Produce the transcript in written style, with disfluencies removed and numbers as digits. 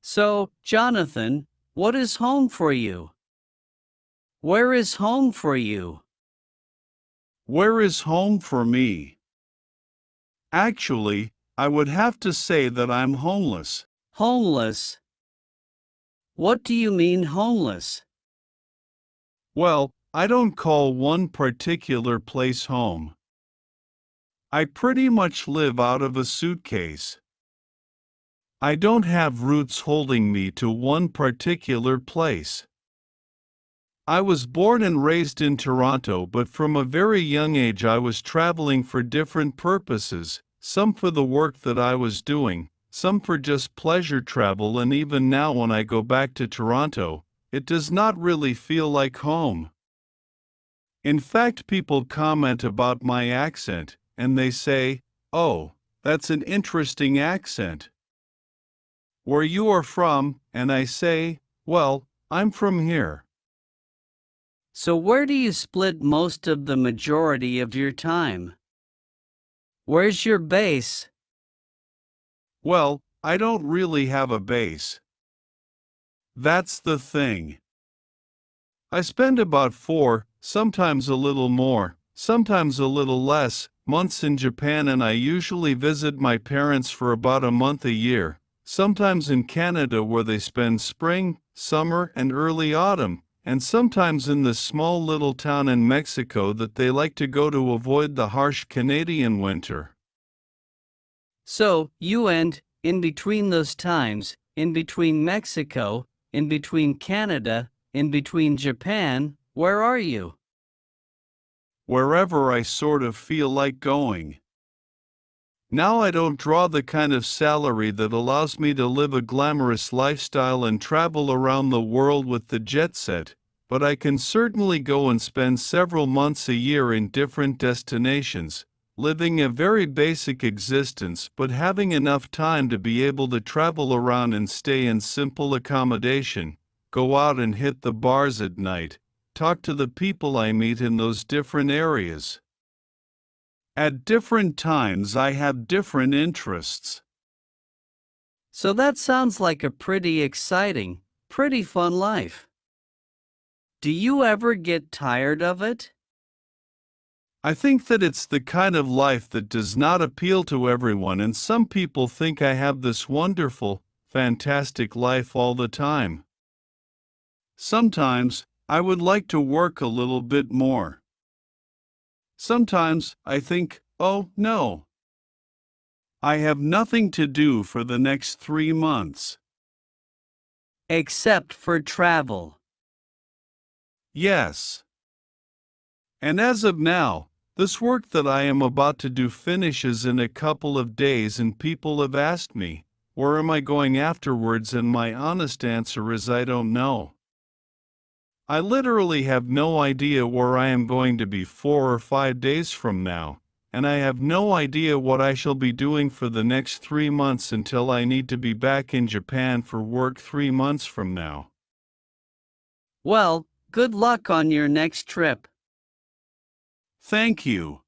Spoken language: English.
So, Jonathan, what is home for you? Where is home for you? Where is home for me? Actually, I would have to say that I'm homeless. Homeless. What do you mean homeless? Well, I don't call one particular place home. I pretty much live out of a suitcase. I don't have roots holding me to one particular place. I was born and raised in Toronto, but from a very young age I was traveling for different purposes, some for the work that I was doing, some for just pleasure travel, and even now when I go back to Toronto, it does not really feel like home. In fact, people comment about my accent, and they say, "Oh, that's an interesting accent. Where you are from?" And I say, "Well, I'm from here." So, where do you split most of the majority of your time? Where's your base? Well, I don't really have a base. That's the thing. I spend about 4, sometimes a little more, sometimes a little less, months in Japan, and I usually visit my parents for about a month a year, sometimes in Canada where they spend spring, summer, and early autumn, and sometimes in the small little town in Mexico that they like to go to avoid the harsh Canadian winter. So, you end, in between those times, in between Mexico, in between Canada, in between Japan, where are you? Wherever I sort of feel like going. Now I don't draw the kind of salary that allows me to live a glamorous lifestyle and travel around the world with the jet set, but I can certainly go and spend several months a year in different destinations, living a very basic existence but having enough time to be able to travel around and stay in simple accommodation, go out and hit the bars at night, talk to the people I meet in those different areas. At different times I have different interests. So that sounds like a pretty exciting, pretty fun life. Do you ever get tired of it? I think that it's the kind of life that does not appeal to everyone, and some people think I have this wonderful, fantastic life all the time. Sometimes, I would like to work a little bit more. Sometimes, I think, oh no, I have nothing to do for the next 3 months. Except for travel. Yes. And as of now, this work that I am about to do finishes in a couple of days, and people have asked me, where am I going afterwards? And my honest answer is I don't know. I literally have no idea where I am going to be 4 or 5 days from now, and I have no idea what I shall be doing for the next 3 months until I need to be back in Japan for work 3 months from now. Well, good luck on your next trip. Thank you.